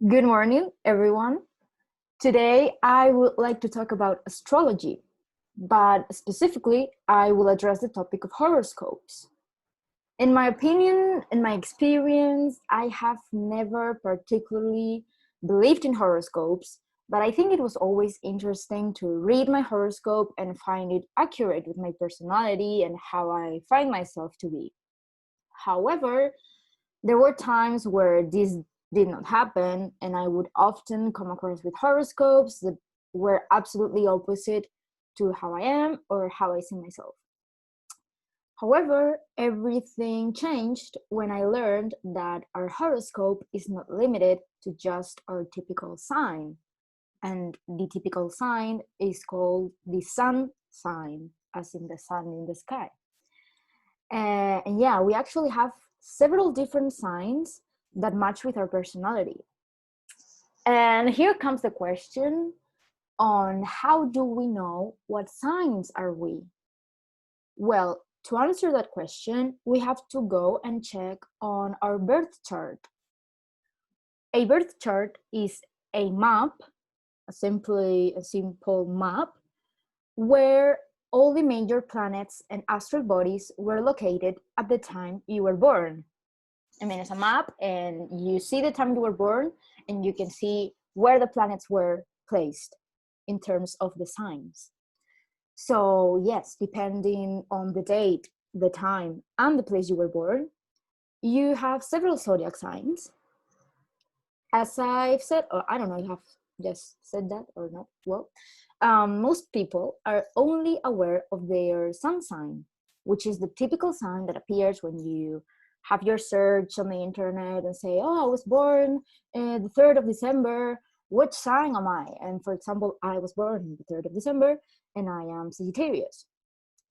Good morning, everyone. Today, I would like to talk about astrology, but specifically, I will address the topic of horoscopes. In my opinion, in my experience, I have never particularly believed in horoscopes, but I think it was always interesting to read my horoscope and find it accurate with my personality and how I find myself to be. However, there were times where this did not happen, and I would often come across with horoscopes that were absolutely opposite to how I am or how I see myself. However, everything changed when I learned that our horoscope is not limited to just our typical sign. And the typical sign is called the sun sign, as in the sun in the sky. And yeah, we actually have several different signs that match with our personality. And here comes the question on how do we know what signs are we? Well, to answer that question, we have to go and check on our birth chart. A birth chart is a map, a simple map, where all the major planets and astral bodies were located at the time you were born. I mean, it's a map, and you see the time you were born, and you can see where the planets were placed in terms of the signs. So, yes, depending on the date, the time, and the place you were born, you have several zodiac signs. As I've said, or I don't know, you have just said that or not. Well, most people are only aware of their sun sign, which is the typical sign that appears when you have your search on the internet and say, oh, I was born the 3rd of December. Which sign am I? And for example, I was born the 3rd of December and I am Sagittarius.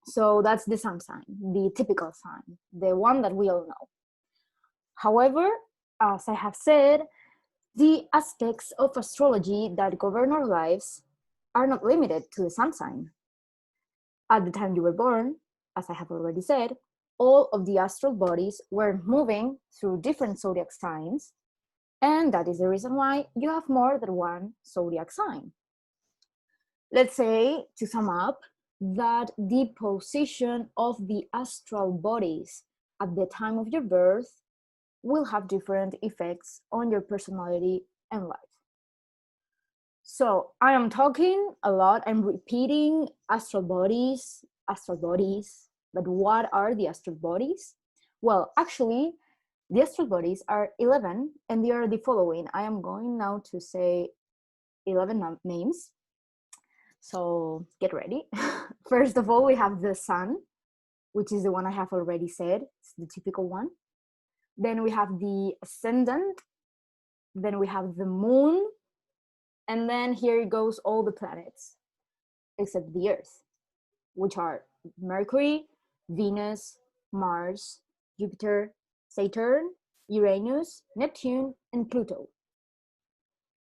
So that's the sun sign, the typical sign, the one that we all know. However, as I have said, the aspects of astrology that govern our lives are not limited to the sun sign. At the time you were born, as I have already said, all of the astral bodies were moving through different zodiac signs, and that is the reason why you have more than one zodiac sign. Let's say, to sum up, that the position of the astral bodies at the time of your birth will have different effects on your personality and life. So I am talking a lot, I'm repeating astral bodies, but what are the astral bodies? Well, actually, the astral bodies are 11, and they are the following. I am going now to say 11 names, so get ready. First of all, we have the sun, which is the one I have already said. It's the typical one. Then we have the ascendant. Then we have the moon. And then here goes all the planets, except the Earth, which are Mercury, Venus, Mars, Jupiter, Saturn, Uranus, Neptune, and Pluto.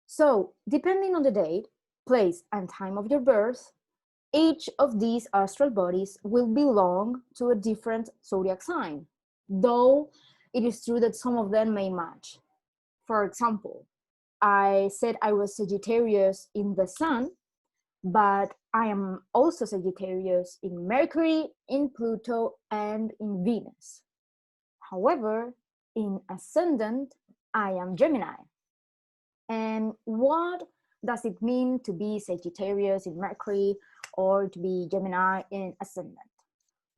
So, depending on the date, place, and time of your birth, each of these astral bodies will belong to a different zodiac sign, though it is true that some of them may match. For example, I said I was Sagittarius in the sun, but I am also Sagittarius in Mercury, in Pluto, and in Venus. However, in ascendant, I am Gemini. And what does it mean to be Sagittarius in Mercury or to be Gemini in ascendant?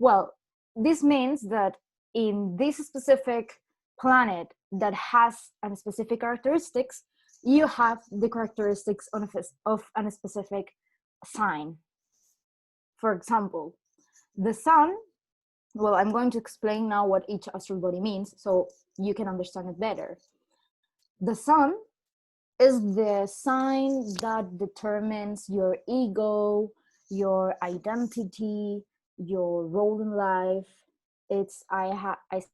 Well, this means that in this specific planet that has a specific characteristics, you have the characteristics of a specific sign. For example, the sun, well, I'm going to explain now what each astral body means so you can understand it better. The sun is the sign that determines your ego, your identity, your role in life. It's as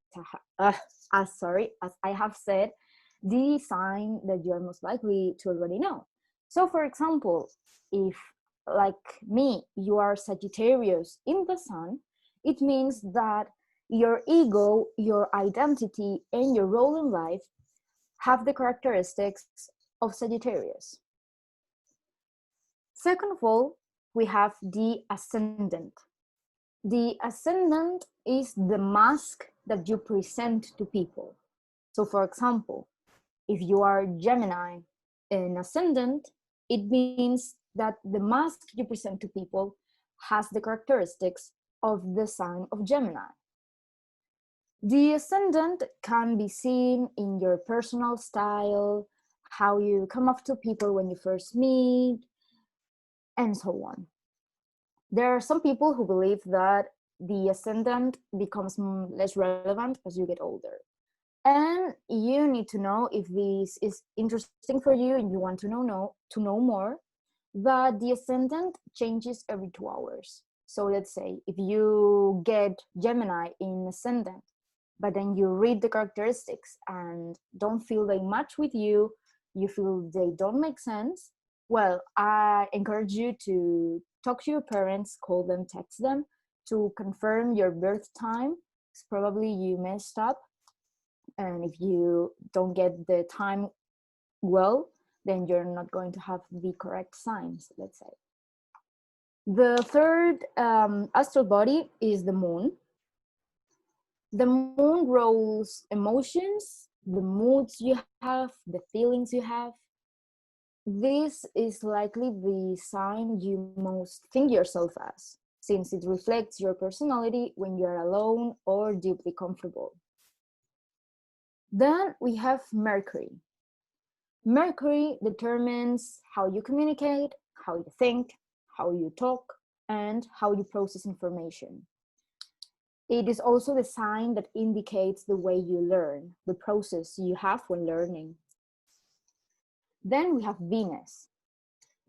I have said, the sign that you're most likely to already know. So, for example, if like me, you are Sagittarius in the sun, it means that your ego, your identity, and your role in life have the characteristics of Sagittarius. Second of all, we have the ascendant. The ascendant is the mask that you present to people. So for example, if you are Gemini in ascendant, it means that the mask you present to people has the characteristics of the sign of Gemini. The ascendant can be seen in your personal style, how you come off to people when you first meet, and so on. There are some people who believe that the ascendant becomes less relevant as you get older. And you need to know if this is interesting for you and you want to know more, that the ascendant changes every 2 hours. So let's say if you get Gemini in ascendant, but then you read the characteristics and don't feel they match with you, you feel they don't make sense, well, I encourage you to talk to your parents, call them, text them to confirm your birth time, because probably you messed up. And if you don't get the time well, then you're not going to have the correct signs, let's say. The third astral body is the moon. The moon rules emotions, the moods you have, the feelings you have. This is likely the sign you most think yourself as, since it reflects your personality when you're alone or deeply comfortable. Then we have Mercury. Mercury determines how you communicate, how you think, how you talk, and how you process information. It is also the sign that indicates the way you learn, the process you have when learning. Then we have Venus.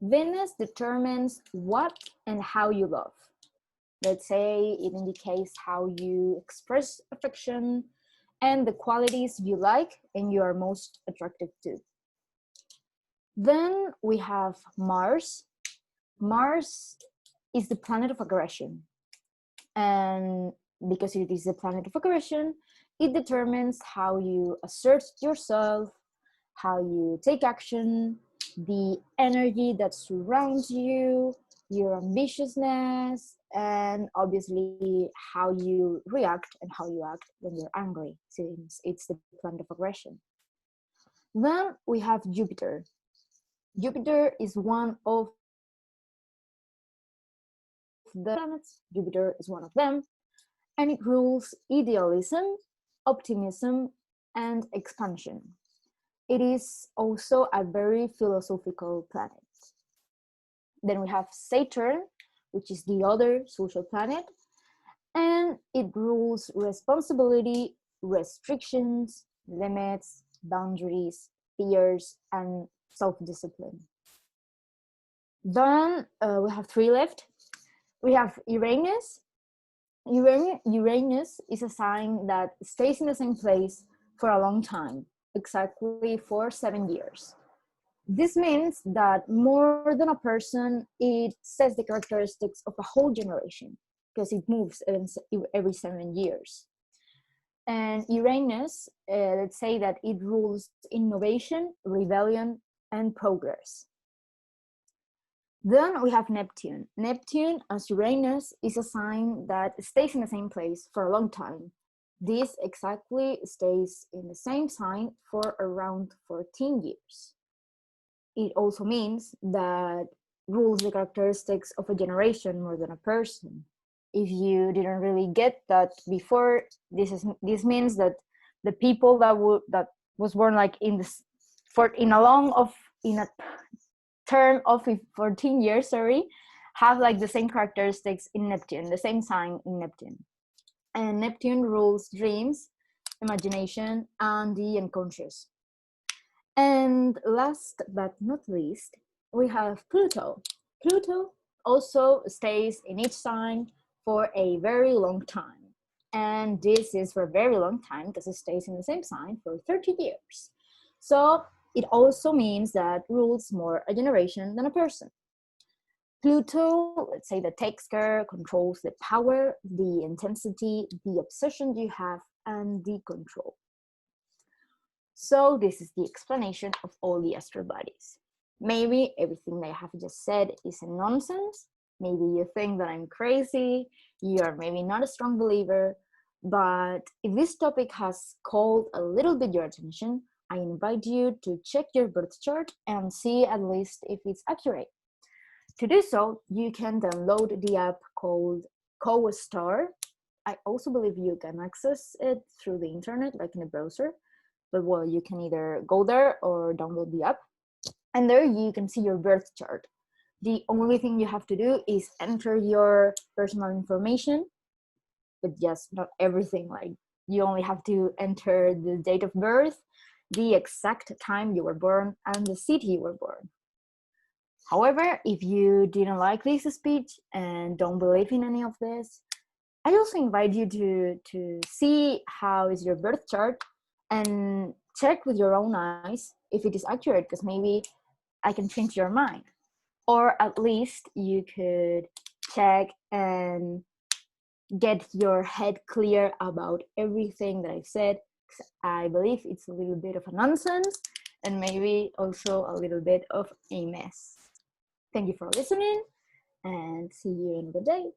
Venus determines what and how you love. Let's say it indicates how you express affection and the qualities you like and you are most attracted to. Then we have Mars. Mars is the planet of aggression. And because it is the planet of aggression, it determines how you assert yourself, how you take action, the energy that surrounds you, your ambitiousness, and obviously how you react and how you act when you're angry, since it's the planet of aggression. Then we have Jupiter. Jupiter is one of the planets. Jupiter is one of them, and it rules idealism, optimism, and expansion. It is also a very philosophical planet. Then we have Saturn, which is the other social planet, and it rules responsibility, restrictions, limits, boundaries, fears, and self-discipline. Then we have 3 left. We have Uranus. Uranus is a sign that stays in the same place for a long time, exactly for 7 years. This means that more than a person, it says the characteristics of a whole generation, because it moves every 7 years. And Uranus, let's say that it rules innovation, rebellion, and progress. Then we have Neptune. Neptune, as Uranus, is a sign that stays in the same place for a long time. This exactly stays in the same sign for around 14 years. It also means that rules the characteristics of a generation more than a person. If you didn't really get that before, this means that the people that was born like in a term of 14 years, have like the same characteristics in Neptune, the same sign in Neptune. And Neptune rules dreams, imagination, and the unconscious. And last but not least, we have Pluto. Pluto also stays in each sign for a very long time. And this is for a very long time because it stays in the same sign for 30 years. So it also means that rules more a generation than a person. Pluto, let's say, that takes care, controls the power, the intensity, the obsession you have, and the control. So this is the explanation of all the astral bodies. Maybe everything that I have just said is a nonsense. Maybe you think that I'm crazy. You are maybe not a strong believer. But if this topic has called a little bit your attention, I invite you to check your birth chart and see at least if it's accurate. To do so, you can download the app called CoStar. I also believe you can access it through the internet, like in a browser. But well, you can either go there or download the app. And there you can see your birth chart. The only thing you have to do is enter your personal information, but yes, not everything. Like you only have to enter the date of birth, the exact time you were born, and the city you were born. However, if you didn't like this speech and don't believe in any of this, I also invite you to see how is your birth chart and check with your own eyes if it is accurate, because maybe I can change your mind. Or at least you could check and get your head clear about everything that I've said. I believe it's a little bit of a nonsense and maybe also a little bit of a mess. Thank you for listening and see you another day.